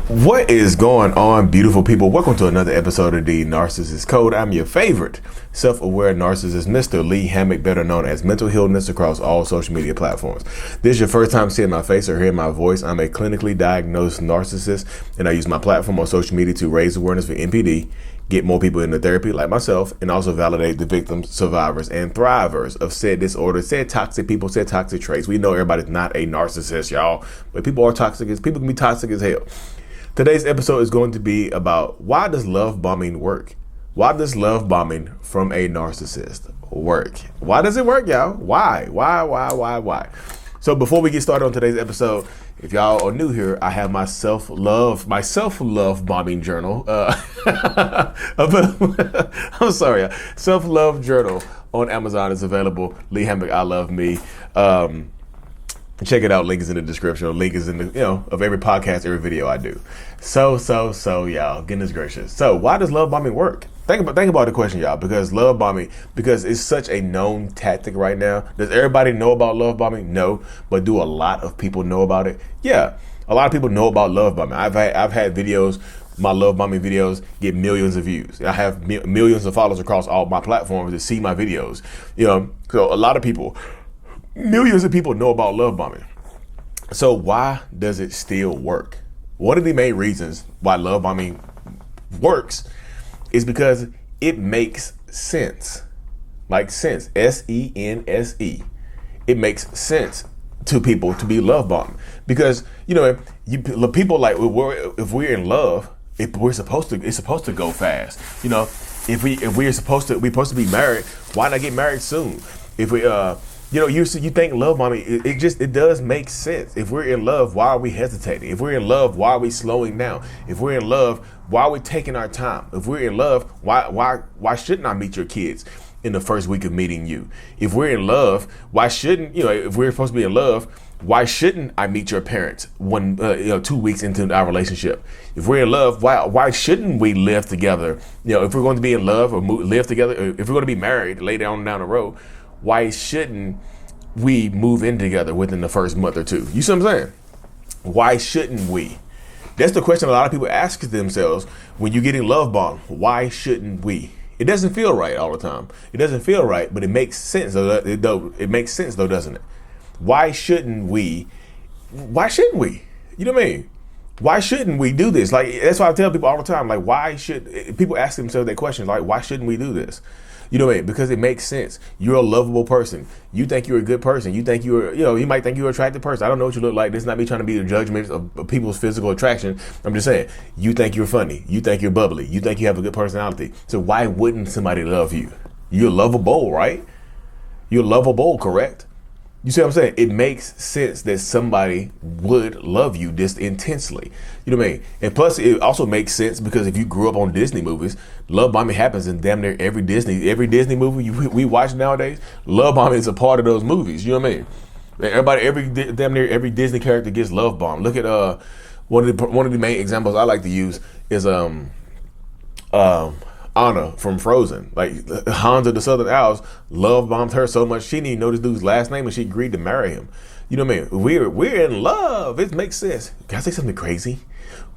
What is going on, beautiful people? Welcome to another episode of the Narcissists Code. I'm your favorite self-aware narcissist, Mr. Lee Hammock, better known as Mental Healness across all social media platforms. This is your first time seeing my face or hearing my voice. I'm a clinically diagnosed narcissist, and I use my platform on social media to raise awareness for NPD, get more people into therapy like myself, and also validate the victims, survivors, and thrivers of said disorder, said toxic people, said toxic traits. We know everybody's not a narcissist, y'all, but people are toxic. People can be toxic as hell. Today's episode is going to be about why does love bombing work? Why does love bombing from a narcissist work? Why does it work, y'all? Why? So before we get started on today's episode, if y'all are new here, I have my self-love bombing journal. I'm sorry, self-love journal on Amazon is available. Lee Hammock, I love me. Check it out. Link is in the description. Link is in the, of every podcast, every video I do. So, y'all, goodness gracious. So why does love bombing work? Think about the question, y'all, because love bombing, because it's such a known tactic right now. Does everybody know about love bombing? No. But do a lot of people know about it? Yeah. A lot of people know about love bombing. I've had videos, my love bombing videos get millions of views. I have millions of followers across all my platforms that see my videos. So a lot of people, millions of people know about love bombing. So why does it still work? One of the main reasons why love bombing works is because it makes sense. Like sense, S-E-N-S-E. It makes sense to people to be love bombed. Because, people like, if we're in love, it's supposed to go fast. If we're supposed to be married, why not get married soon? If we, you think love bombing, it does make sense. If we're in love, why are we hesitating? If we're in love, why are we slowing down? If we're in love, why are we taking our time? If we're in love, why shouldn't I meet your kids in the first week of meeting you? If we're in love, why shouldn't, if we're supposed to be in love, why shouldn't I meet your parents 2 weeks into our relationship? If we're in love, why shouldn't we live together? If we're going to be in love or live together, if we're going to be married later on down the road, why shouldn't we move in together within the first month or two? You see what I'm saying? Why shouldn't we? That's the question a lot of people ask themselves when you're getting love bombed. Why shouldn't we? It doesn't feel right all the time. It doesn't feel right, but it makes sense. It makes sense though, doesn't it? Why shouldn't we? Why shouldn't we? You know what I mean? Why shouldn't we do this? Like, that's why I tell people all the time, like, why should people ask themselves that question? Like, why shouldn't we do this? You know what I mean? Because it makes sense. You're a lovable person. You think you're a good person. You think you might think you're an attractive person. I don't know what you look like. This is not me trying to be the judgment of people's physical attraction. I'm just saying, you think you're funny. You think you're bubbly. You think you have a good personality. So why wouldn't somebody love you? You're lovable, right? You're lovable, correct? You see what I'm saying? It makes sense that somebody would love you this intensely. You know what I mean? And plus, it also makes sense because if you grew up on Disney movies, love bombing happens in damn near every Disney movie we watch nowadays. Love bombing is a part of those movies. You know what I mean? Damn near every Disney character gets love bombed. Look at one of the main examples I like to use is Anna from Frozen. Like, Hans of the Southern Isles love bombed her so much she didn't even know this dude's last name and she agreed to marry him. You know what I mean? We're in love. It makes sense. Can I say something crazy?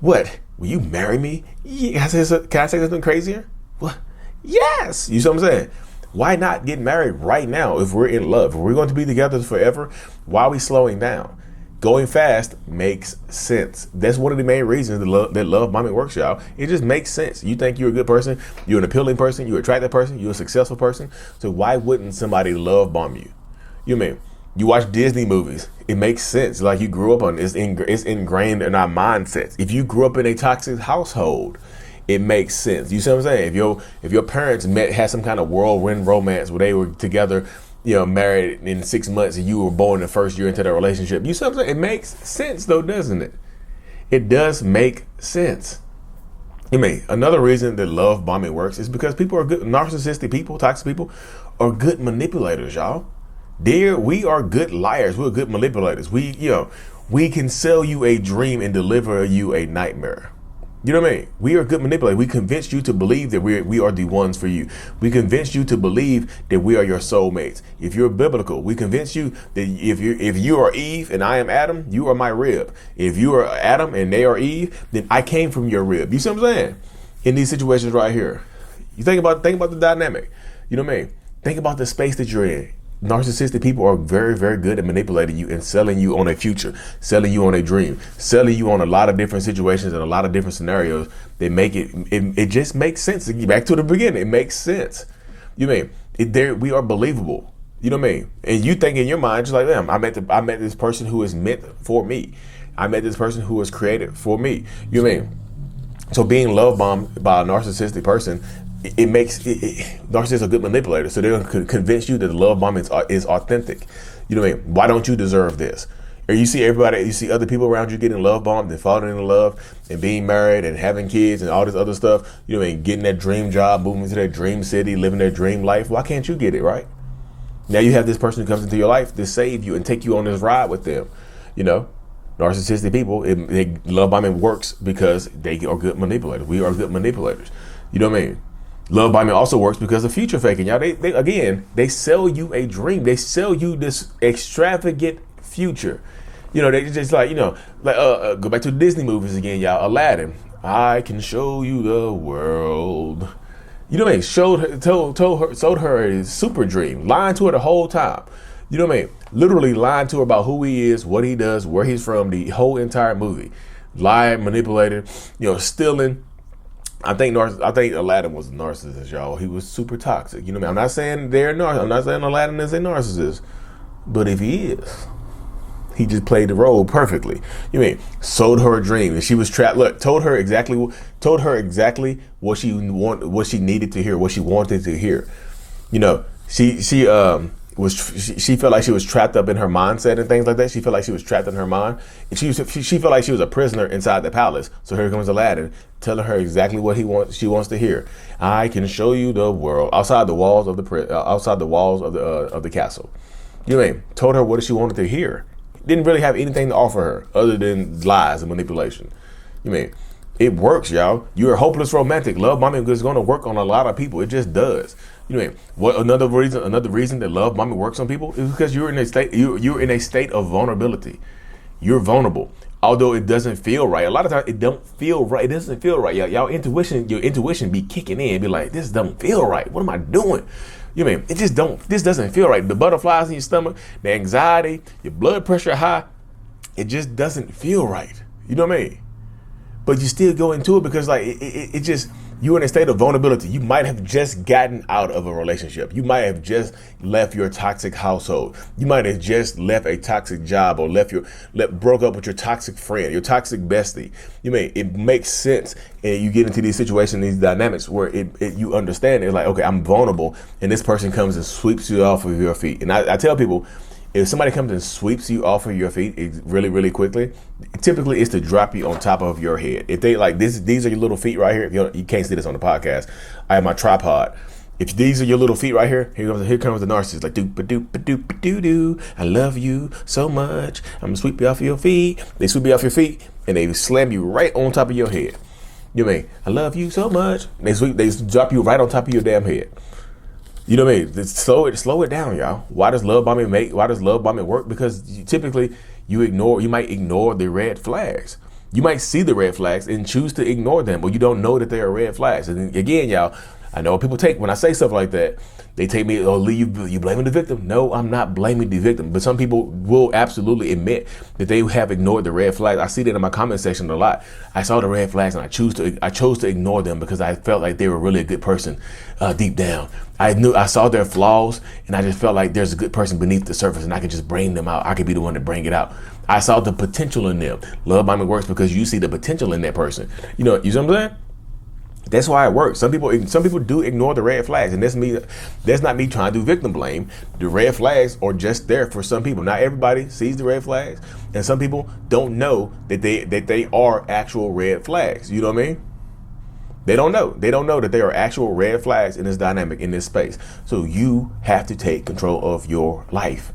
What? Will you marry me? Yeah. Can I say something crazier? What? Yes. You see what I'm saying? Why not get married right now if we're in love? If we're going to be together forever, why are we slowing down? Going fast makes sense. That's one of the main reasons that love bombing works, y'all. It just makes sense. You think you're a good person, you're an appealing person, you're an attractive person, you're a successful person. So why wouldn't somebody love bomb you? You know what I mean? You watch Disney movies. It makes sense. Like, you grew up on it. It's ingrained in our mindsets. If you grew up in a toxic household, it makes sense. You see what I'm saying? If your parents had some kind of whirlwind romance where they were together, married in 6 months and you were born the first year into their relationship. You see what I'm saying? It makes sense though, doesn't it? It does make sense. I mean, another reason that love bombing works is because people are good, narcissistic people, toxic people are good manipulators, y'all. We are good liars. We're good manipulators. We can sell you a dream and deliver you a nightmare. You know what I mean? We are good manipulators. We convince you to believe that we are the ones for you. We convince you to believe that we are your soulmates. If you're biblical, we convince you that if you are Eve and I am Adam, you are my rib. If you are Adam and they are Eve, then I came from your rib. You see what I'm saying? In these situations right here, you think about the dynamic. You know what I mean? Think about the space that you're in. Narcissistic people are very, very good at manipulating you and selling you on a future, selling you on a dream, selling you on a lot of different situations and a lot of different scenarios. They make it just makes sense. Back to the beginning, it makes sense. You know what I mean? We are believable. You know what I mean? And you think in your mind, just like them, I met this person who is meant for me. I met this person who was created for me. You know what I mean? So being love bombed by a narcissistic person, narcissists are good manipulators. So they're going to convince you that the love bombing is authentic. You know what I mean? Why don't you deserve this? Or you see other people around you getting love bombed and falling in love and being married and having kids and all this other stuff. You know what I mean? Getting that dream job, moving to their dream city, living their dream life. Why can't you get it, right? Now you have this person who comes into your life to save you and take you on this ride with them. You know? Narcissistic people, love bombing works because they are good manipulators. We are good manipulators. You know what I mean? Love bombing also works because of future faking. Y'all, they sell you a dream. They sell you this extravagant future. You know, they just go back to the Disney movies again, y'all. Aladdin, I can show you the world. You know what I mean? Sold her a super dream, lying to her the whole time. You know what I mean? Literally lying to her about who he is, what he does, where he's from, the whole entire movie. Lying, manipulated, stealing. I think Aladdin was a narcissist, y'all. He was super toxic. You know what I mean? I'm not saying I'm not saying Aladdin is a narcissist, but if he is, he just played the role perfectly. You mean sold her a dream and she was trapped. Look, told her exactly what she needed to hear, what she wanted to hear. You know, she felt like she was trapped up in her mindset and things like that. She felt like she was trapped in her mind. And she felt like she was a prisoner inside the palace. So here comes Aladdin telling her exactly what she wants to hear. I can show you the world outside the walls of the castle. You know what I mean? Told her what she wanted to hear. Didn't really have anything to offer her other than lies and manipulation. You mean it works, y'all. You're a hopeless romantic. Love bombing is going to work on a lot of people. It just does. You know what? Another reason that love bombing works on people is because you're in a state of vulnerability. You're vulnerable. Although it doesn't feel right. A lot of times it don't feel right. It doesn't feel right. Your intuition be kicking in, be like, this don't feel right. What am I doing? You mean this doesn't feel right. The butterflies in your stomach, the anxiety, your blood pressure high, it just doesn't feel right. You know what I mean? But you still go into it because you're in a state of vulnerability. You might have just gotten out of a relationship. You might have just left your toxic household. You might have just left a toxic job or broke up with your toxic friend, your toxic bestie. It makes sense, and you get into these situations, these dynamics where you understand it's like, okay, I'm vulnerable, and this person comes and sweeps you off of your feet. And I tell people, if somebody comes and sweeps you off of your feet really, really quickly, typically it's to drop you on top of your head. If they like this, these are your little feet right here. If you can't see this on the podcast, I have my tripod. If these are your little feet right here, here comes the narcissist, like doo-ba-doo-ba-doo-ba-doo-doo. I love you so much. I'm gonna sweep you off of your feet. They sweep you off your feet and they slam you right on top of your head. You know what I mean? I love you so much. They drop you right on top of your damn head. You know what I mean? Slow it down, y'all. Why does love bombing work? Because typically you might ignore the red flags. You might see the red flags and choose to ignore them, but you don't know that they are red flags. And again, y'all, I know people take, when I say stuff like that, they take me, oh, you blaming the victim. No, I'm not blaming the victim. But some people will absolutely admit that they have ignored the red flags. I see that in my comment section a lot. I saw the red flags and I chose to ignore them because I felt like they were really a good person deep down. I saw their flaws and I just felt like there's a good person beneath the surface and I could just bring them out. I could be the one to bring it out. I saw the potential in them. Love bombing works because you see the potential in that person. You know what I'm saying? That's why it works. Some people do ignore the red flags, and that's not me trying to victim blame. The red flags are just there for some people. Not everybody sees the red flags, and some people don't know that they are actual red flags. You know what I mean? They don't know. They don't know that there are actual red flags in this dynamic, in this space. So you have to take control of your life.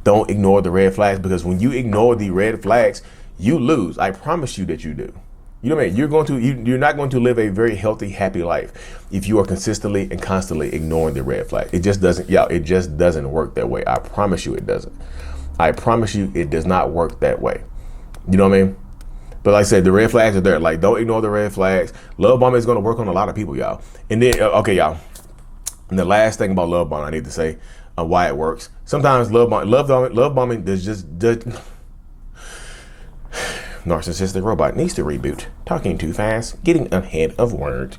Don't ignore the red flags, because when you ignore the red flags, you lose. I promise you that you do. You know what I mean? You're not going to live a very healthy, happy life if you are consistently and constantly ignoring the red flag. It just doesn't work that way. I promise you it doesn't. I promise you it does not work that way. You know what I mean? But like I said, the red flags are there. Like, don't ignore the red flags. Love bombing is going to work on a lot of people, y'all. And then, okay, y'all. And the last thing about love bombing I need to say, why it works. Sometimes love bombing does narcissistic robot needs to reboot. Talking too fast, getting ahead of words.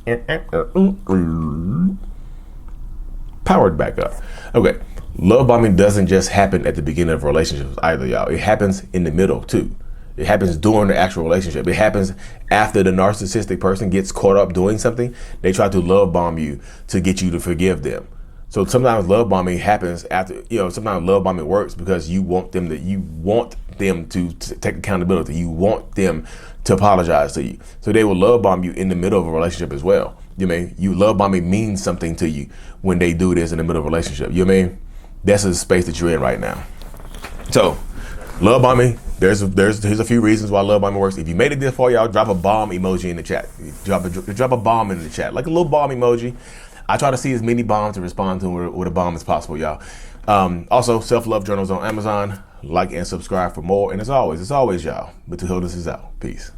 Powered back up. Okay, love bombing doesn't just happen at the beginning of relationships either, y'all. It happens in the middle too. It happens during the actual relationship. It happens after the narcissistic person gets caught up doing something. They try to love bomb you to get you to forgive them. So sometimes love bombing happens after, sometimes love bombing works because you want them to take accountability. You want them to apologize to you. So they will love bomb you in the middle of a relationship as well. You love bombing means something to you when they do this in the middle of a relationship. You know what I mean? That's the space that you're in right now. So love bombing, here's a few reasons why love bombing works. If you made it this far, y'all, drop a bomb emoji in the chat. Drop a bomb in the chat, like a little bomb emoji. I try to see as many bombs to respond to with a bomb as possible, y'all. Also, self-love journals on Amazon. Like and subscribe for more. And as always, y'all, Mental Illness is out. Peace.